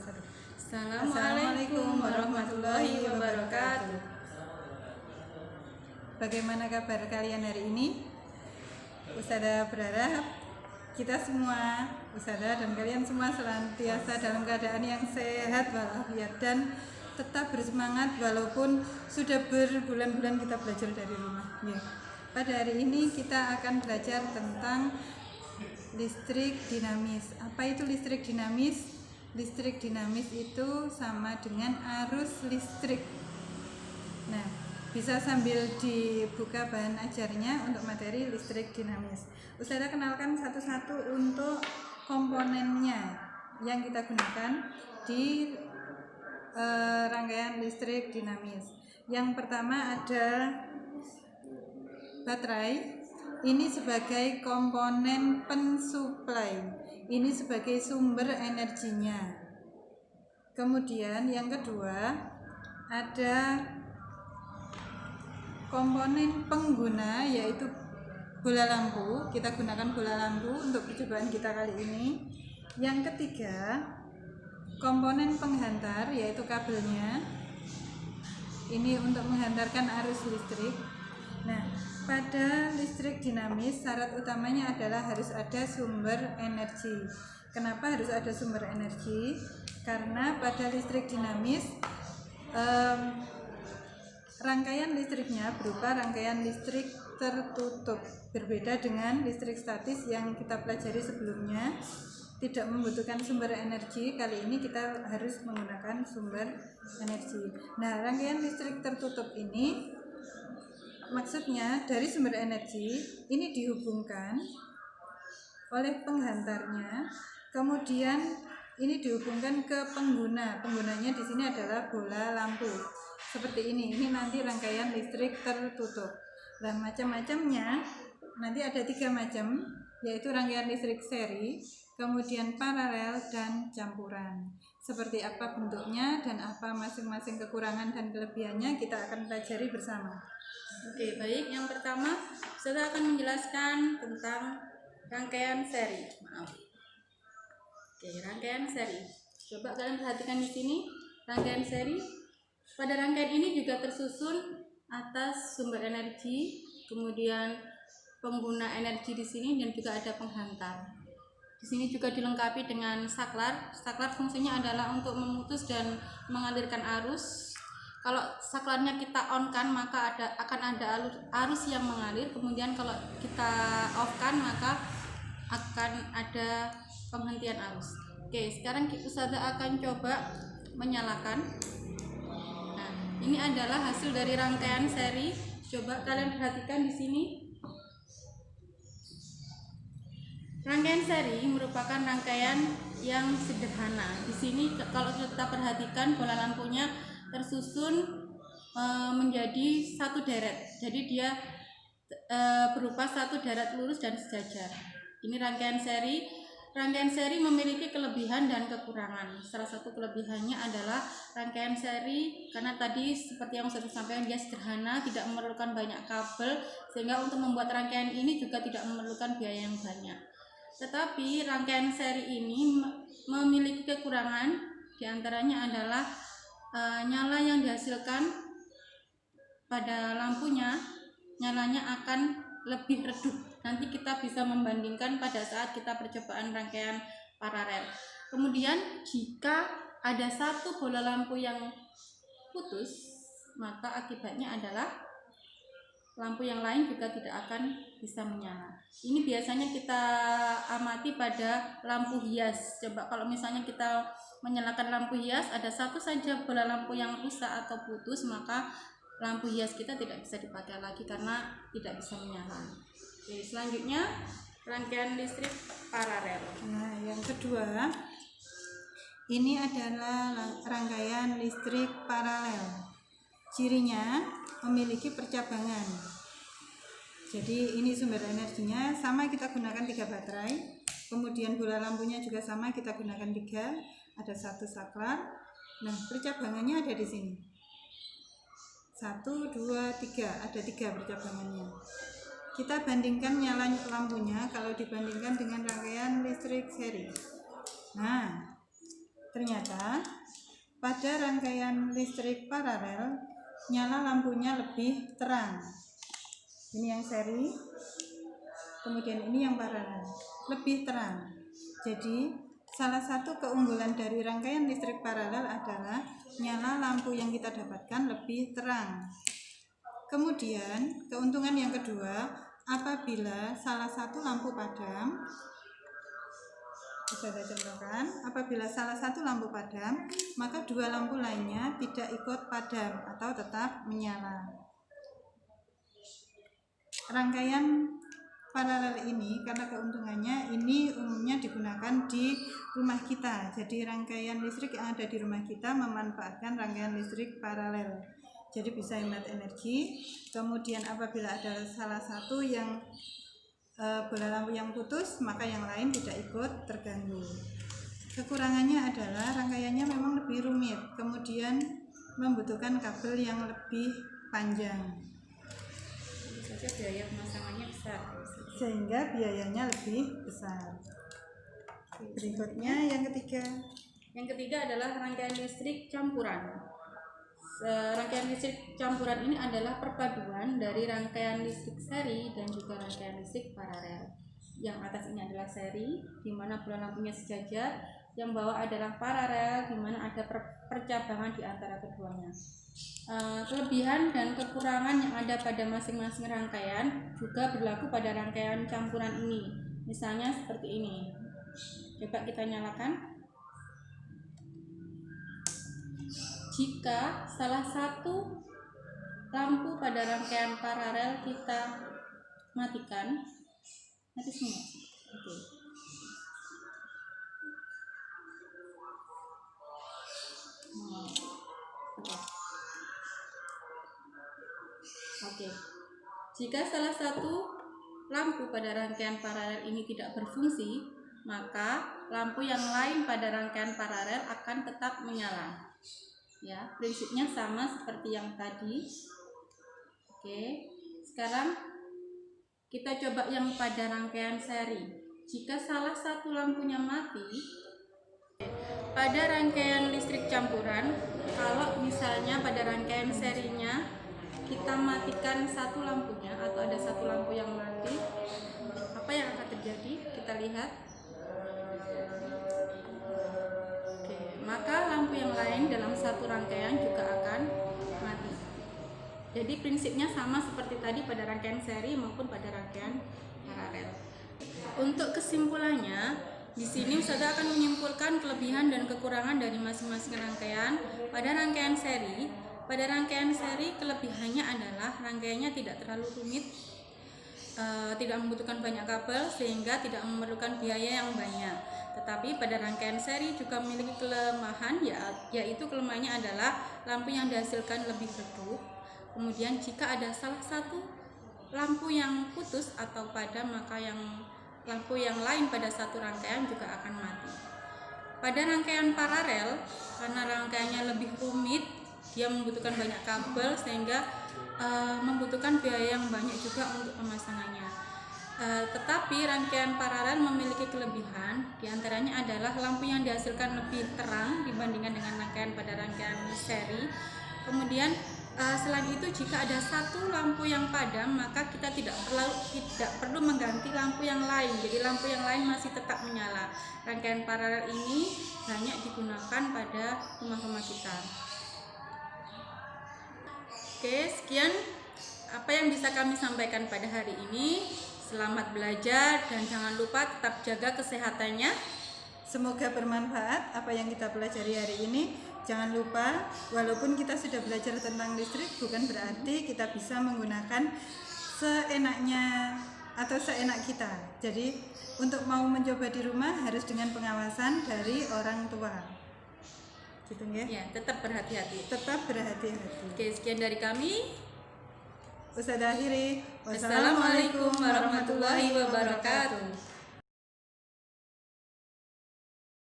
wabarakatuh. Assalamualaikum warahmatullahi wabarakatuh. Bagaimana kabar kalian hari ini? Ustazah berharap kita semua, Ustazah dan kalian semua senantiasa dalam keadaan yang sehat walafiat dan tetap bersemangat walaupun sudah berbulan-bulan kita belajar dari rumah. Ya. Pada hari ini kita akan belajar tentang listrik dinamis. Apa itu listrik dinamis? Listrik dinamis itu sama dengan arus listrik. Nah, bisa sambil dibuka bahan ajarnya untuk materi listrik dinamis. Ustazah kenalkan satu-satu untuk komponennya yang kita gunakan di rangkaian listrik dinamis. Yang pertama ada baterai. Ini sebagai komponen pensuplai. Ini sebagai sumber energinya. Kemudian yang kedua ada komponen pengguna, yaitu bola lampu. Kita gunakan bola lampu untuk percobaan kita kali ini. Yang ketiga komponen penghantar, yaitu kabelnya. Ini untuk menghantarkan arus listrik. Nah, pada listrik dinamis syarat utamanya adalah harus ada sumber energi. Kenapa harus ada sumber energi? Karena pada listrik dinamis rangkaian listriknya berupa rangkaian listrik tertutup. Berbeda dengan listrik statis yang kita pelajari sebelumnya, tidak membutuhkan sumber energi. Kali ini kita harus menggunakan sumber energi. Nah, rangkaian listrik tertutup ini maksudnya dari sumber energi ini dihubungkan oleh penghantarnya, kemudian ini dihubungkan ke pengguna. Penggunanya di sini adalah bola lampu. Seperti ini. Ini nanti rangkaian listrik tertutup. Dan macam-macamnya nanti ada 3 macam, yaitu rangkaian listrik seri, kemudian paralel, dan campuran. Seperti apa bentuknya dan apa masing-masing kekurangan dan kelebihannya kita akan pelajari bersama. Oke, baik. Yang pertama, saya akan menjelaskan tentang rangkaian seri. Oke, rangkaian seri. Coba kalian perhatikan di sini, rangkaian seri. Pada rangkaian ini juga tersusun atas sumber energi, kemudian pengguna energi di sini, dan juga ada penghantar. Di sini juga dilengkapi dengan saklar. Saklar fungsinya adalah untuk memutus dan mengalirkan arus. Kalau saklarnya kita on-kan, maka akan ada arus yang mengalir. Kemudian kalau kita off-kan, maka akan ada penghentian arus. Oke, sekarang Ustazah akan coba menyalakan. Nah, ini adalah hasil dari rangkaian seri. Coba kalian perhatikan di sini. Rangkaian seri merupakan rangkaian yang sederhana. Di sini kalau kita perhatikan, bola lampunya tersusun menjadi satu deret. Jadi dia berupa satu deret lurus dan sejajar. Ini rangkaian seri. Rangkaian seri memiliki kelebihan dan kekurangan. Salah satu kelebihannya adalah rangkaian seri karena tadi seperti yang sudah disampaikan, dia sederhana, tidak memerlukan banyak kabel, sehingga untuk membuat rangkaian ini juga tidak memerlukan biaya yang banyak. Tetapi rangkaian seri ini memiliki kekurangan, diantaranya adalah nyala yang dihasilkan pada lampunya, nyalanya akan lebih redup. Nanti kita bisa membandingkan pada saat kita percobaan rangkaian paralel. Kemudian jika ada satu bola lampu yang putus, maka akibatnya adalah lampu yang lain juga tidak akan bisa menyala. Ini biasanya kita amati pada lampu hias. Coba kalau misalnya kita menyalakan lampu hias, ada satu saja bola lampu yang rusak atau putus, maka lampu hias kita tidak bisa dipakai lagi karena tidak bisa menyala. Oke, selanjutnya rangkaian listrik paralel. Nah, yang kedua ini adalah rangkaian listrik paralel. Cirinya memiliki percabangan. Jadi ini sumber energinya sama, kita gunakan 3 baterai. Kemudian bola lampunya juga sama, kita gunakan 3. Ada 1 saklar. Nah, percabangannya ada di sini. 1, 2, 3. Ada 3 percabangannya. Kita bandingkan nyala lampunya kalau dibandingkan dengan rangkaian listrik seri. Nah, Ternyata pada rangkaian listrik paralel nyala lampunya lebih terang. Ini yang seri, kemudian ini yang paralel, lebih terang. Jadi salah satu keunggulan dari rangkaian listrik paralel adalah nyala lampu yang kita dapatkan lebih terang. Kemudian keuntungan yang kedua, apabila salah satu lampu padam, bisa saya contohkan, apabila salah satu lampu padam, maka dua lampu lainnya tidak ikut padam atau tetap menyala. Rangkaian paralel ini karena keuntungannya ini umumnya digunakan di rumah kita. Jadi rangkaian listrik yang ada di rumah kita memanfaatkan rangkaian listrik paralel. Jadi bisa hemat energi. Kemudian apabila ada salah satu yang bola lampu yang putus, maka yang lain tidak ikut terganggu. Kekurangannya adalah rangkaiannya memang lebih rumit, kemudian membutuhkan kabel yang lebih panjang. Saja biaya pemasangannya besar, Sehingga biayanya lebih besar. Berikutnya yang ketiga. Yang ketiga adalah rangkaian listrik campuran. Rangkaian listrik campuran ini adalah perpaduan dari rangkaian listrik seri dan juga rangkaian listrik paralel. Yang atas ini adalah seri, di mana bola lampunya sejajar. Yang bawah adalah paralel, di mana ada percabangan di antara keduanya. Kelebihan dan kekurangan yang ada pada masing-masing rangkaian juga berlaku pada rangkaian campuran ini. Misalnya seperti ini. Coba kita nyalakan. Jika salah satu lampu pada rangkaian paralel kita matikan, mati semua. Oke. Jika salah satu lampu pada rangkaian paralel ini tidak berfungsi, maka lampu yang lain pada rangkaian paralel akan tetap menyala. Ya, prinsipnya sama seperti yang tadi. Oke, sekarang kita coba yang pada rangkaian seri. Jika salah satu lampunya mati, pada rangkaian listrik campuran, kalau misalnya pada rangkaian serinya kita matikan satu lampunya atau ada satu lampu yang mati, apa yang akan terjadi? Kita lihat. Maka lampu yang lain dalam satu rangkaian juga akan mati. Jadi prinsipnya sama seperti tadi pada rangkaian seri maupun pada rangkaian paralel. Untuk kesimpulannya, di sini Ustazah akan menyimpulkan kelebihan dan kekurangan dari masing-masing rangkaian. Pada rangkaian seri kelebihannya adalah rangkaiannya tidak terlalu rumit, tidak membutuhkan banyak kabel sehingga tidak memerlukan biaya yang banyak. Tetapi pada rangkaian seri juga memiliki kelemahan, yaitu kelemahannya adalah lampu yang dihasilkan lebih redup. Kemudian jika ada salah satu lampu yang putus atau padam, maka lampu yang lain pada satu rangkaian juga akan mati. Pada rangkaian paralel, karena rangkaiannya lebih rumit, dia membutuhkan banyak kabel sehingga membutuhkan biaya yang banyak juga untuk pemasangannya. Tetapi rangkaian paralel memiliki kelebihan, diantaranya adalah lampu yang dihasilkan lebih terang dibandingkan dengan rangkaian pada rangkaian seri. Kemudian selain itu, jika ada satu lampu yang padam, maka kita tidak perlu mengganti lampu yang lain. Jadi lampu yang lain masih tetap menyala. Rangkaian paralel ini banyak digunakan pada rumah-rumah kita. Oke, sekian apa yang bisa kami sampaikan pada hari ini. Selamat belajar dan jangan lupa tetap jaga kesehatannya. Semoga bermanfaat apa yang kita pelajari hari ini. Jangan lupa, walaupun kita sudah belajar tentang listrik, bukan berarti kita bisa menggunakan seenaknya atau seenak kita. Jadi untuk mau mencoba di rumah harus dengan pengawasan dari orang tua. Gitu ya? Ya, tetap berhati-hati. Tetap berhati-hati. Oke, sekian dari kami. Ustazah akhiri. Wassalamualaikum warahmatullahi wabarakatuh.